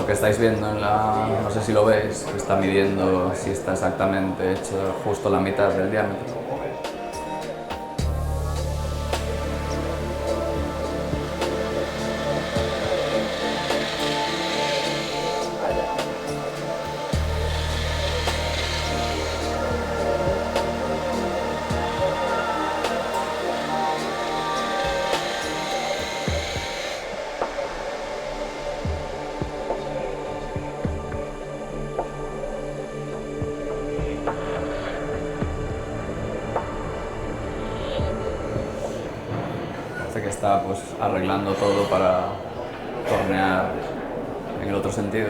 que estáis viendo en la... no sé si lo veis, está midiendo si está exactamente hecho justo la mitad del diámetro. Parece que está pues arreglando todo para tornear en el otro sentido.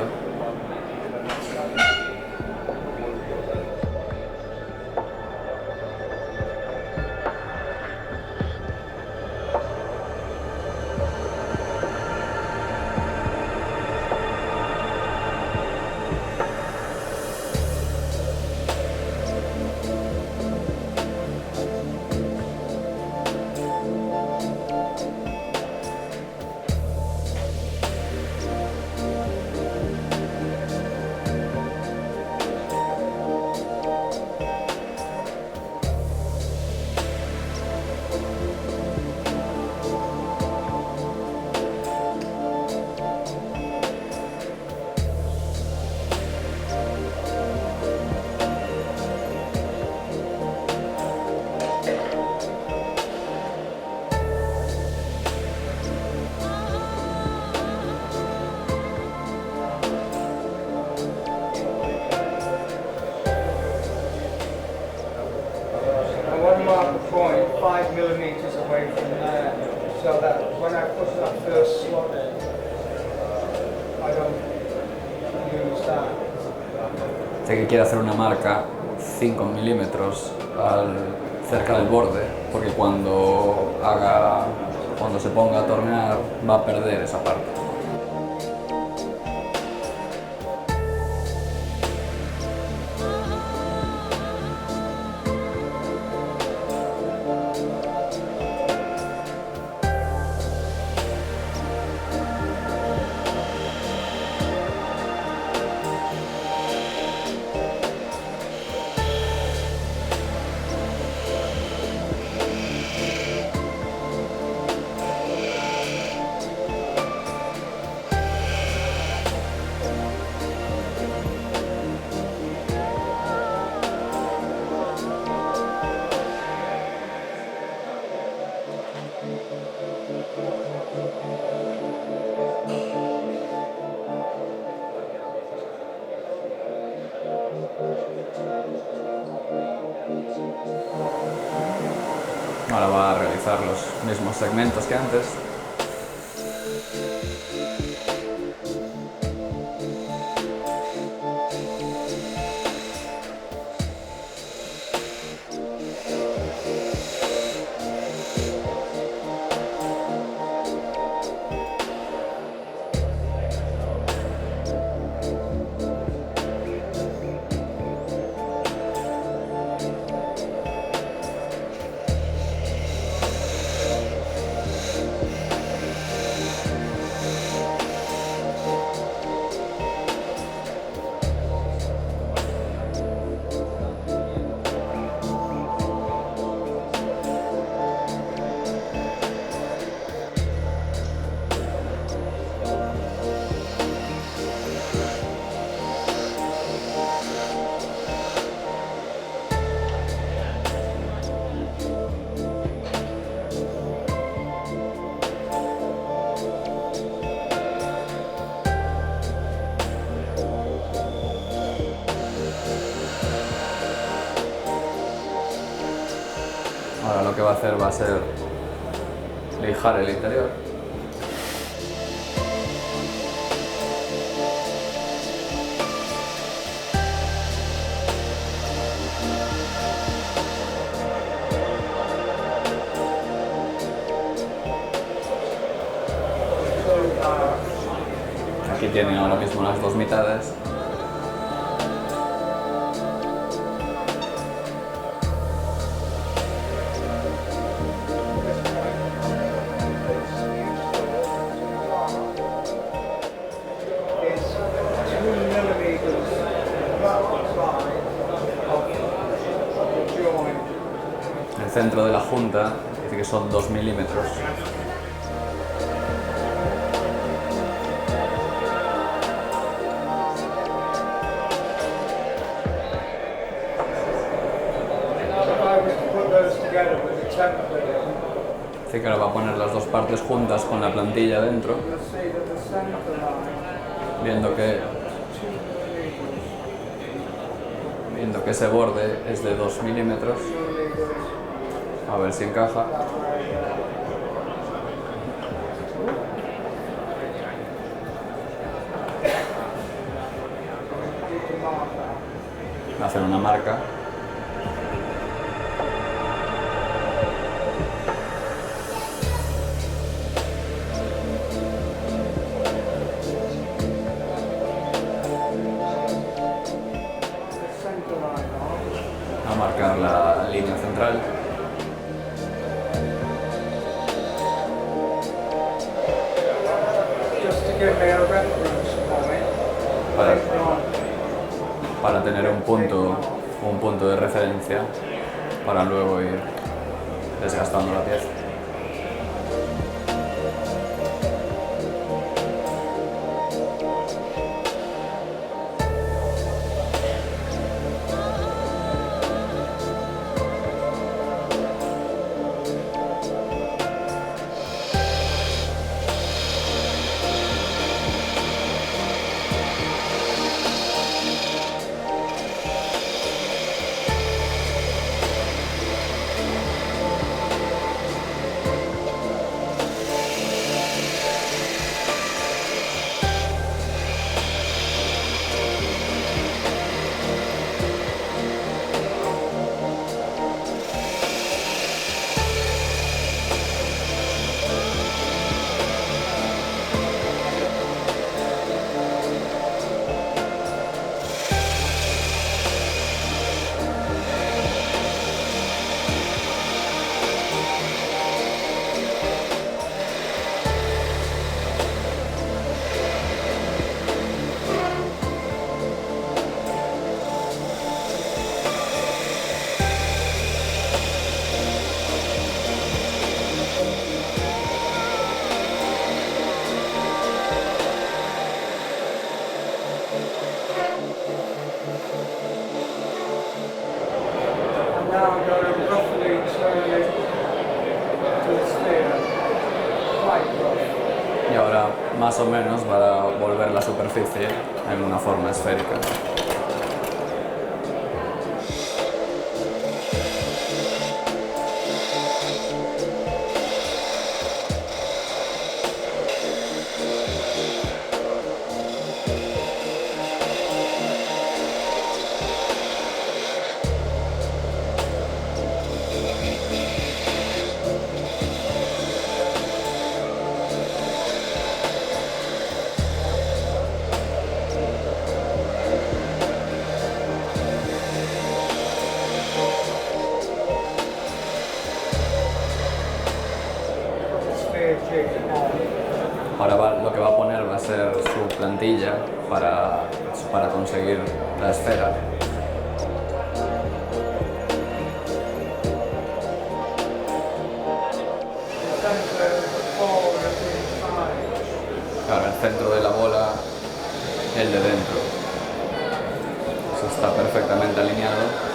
Point 5 millimeters away from there, so that when I push that first slot in, I don't use that. Sé que quiere hacer una marca 5 milímetros cerca del borde, porque cuando se ponga a tornear va a perder esa parte. Ahora va a realizar los mismos segmentos que antes. Ahora lo que va a hacer va a ser lijar el interior. Aquí tienen ahora mismo las dos mitades. el centro de la junta dice que son 2 milímetros. Así que ahora va a poner las dos partes juntas con la plantilla dentro, viendo que ese borde es de 2 milímetros. A ver si encaja. Va a hacer una marca. A marcar la línea central. Para tener un punto de referencia para luego ir desgastando la pieza. Y ahora más o menos va a volver la superficie en una forma esférica. Ahora lo que va a poner va a ser su plantilla para conseguir la esfera. Claro, el centro de la bola, el de dentro. Eso está perfectamente alineado.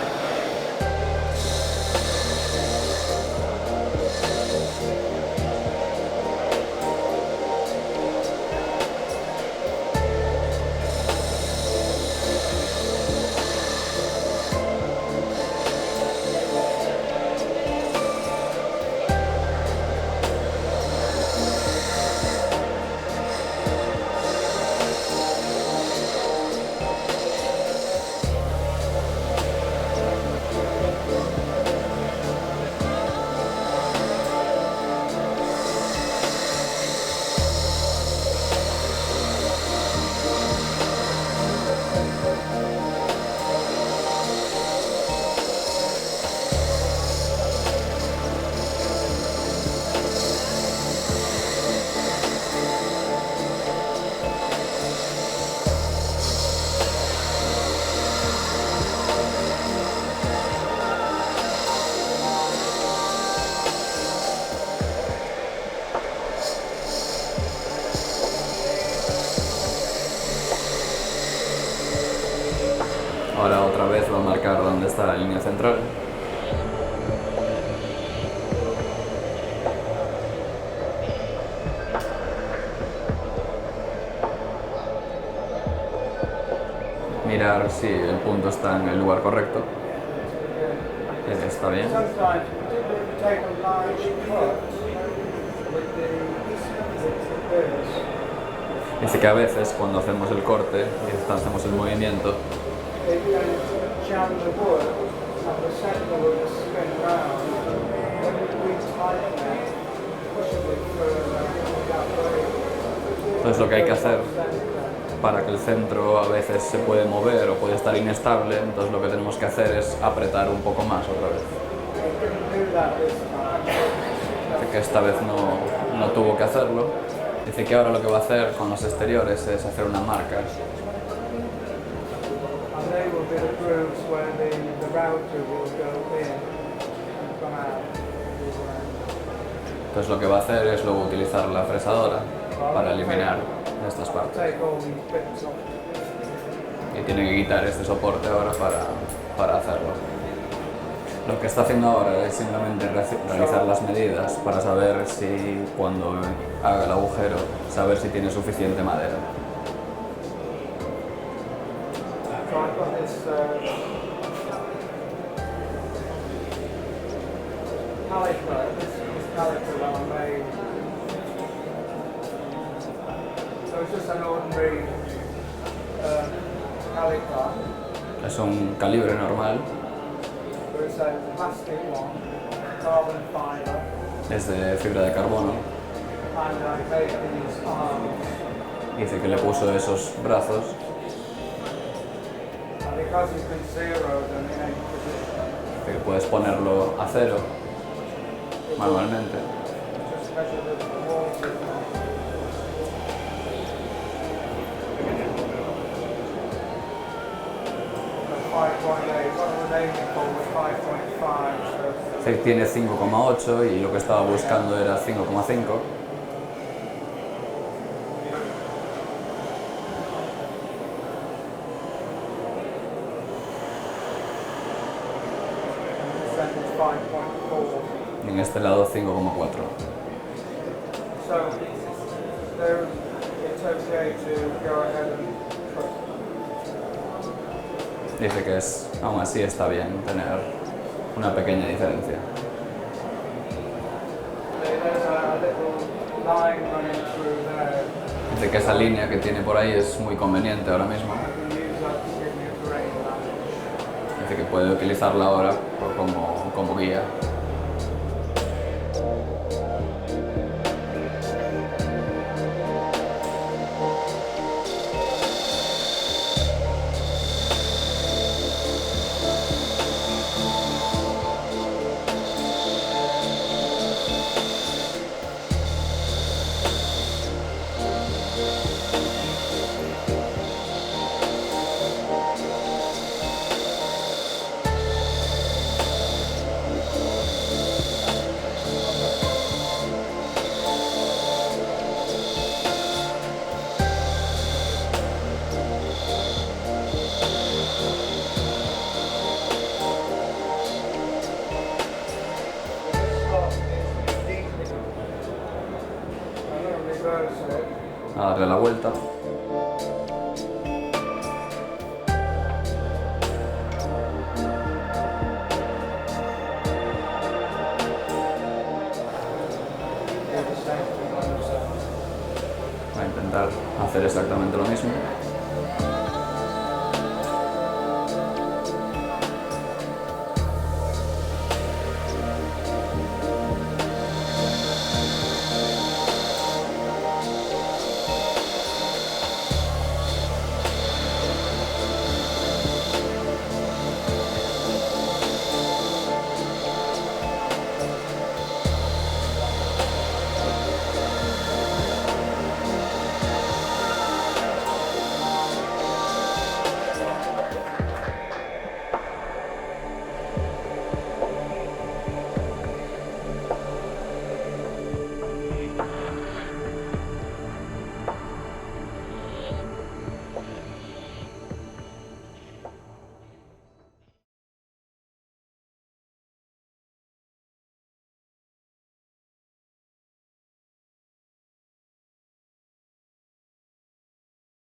marcar dónde está la línea central. Mirar si el punto está en el lugar correcto. Está bien. Sometimes particularly take a large cut with the birds. Dice que a veces cuando hacemos el corte y hacemos el movimiento, They can jam the wood and the centre will spin round. When we tighten it, push a bit further that way. entonces lo que hay que hacer para que el centro a veces se puede mover o puede estar inestable, entonces lo que tenemos que hacer es apretar un poco más otra vez. They couldn't do that this time. Dice que esta vez no tuvo que hacerlo. Dice que ahora lo que va a hacer con los exteriores es hacer una marca. And they will be the grooves where the router will go in and come out. Entonces lo que va a hacer es luego utilizar la fresadora para eliminar estas partes. Take all these bits off. Y tiene que quitar este soporte ahora para hacerlo. Lo que está haciendo ahora es simplemente realizar las medidas para saber si cuando haga el agujero, saber si tiene suficiente madera. So I've got this caliper, this caliper that I made. So it's just an ordinary caliper, Es un calibre normal, but it's a plastic one, carbon fibre, es de fibra de carbono. and I made these arms. Dice que le puso esos brazos And because you can zero them in any position, que puedes ponerlo a cero manualmente. just measure the walls in them. The 5.8, what I was aiming for was 5.5, so Dice que tiene 5,8 y lo que estaba buscando era 5,5. this end is 5.4. Y en este lado 5,4. So there, it's okay to go ahead and put. Dice que aún así está bien tener una pequeña diferencia. There's a little line running through there. Dice que esa línea que tiene por ahí es muy conveniente ahora mismo. I can use that to give me a grain line. Dice que puede utilizarla ahora como guía. A darle la vuelta. Va a intentar hacer exactamente lo mismo.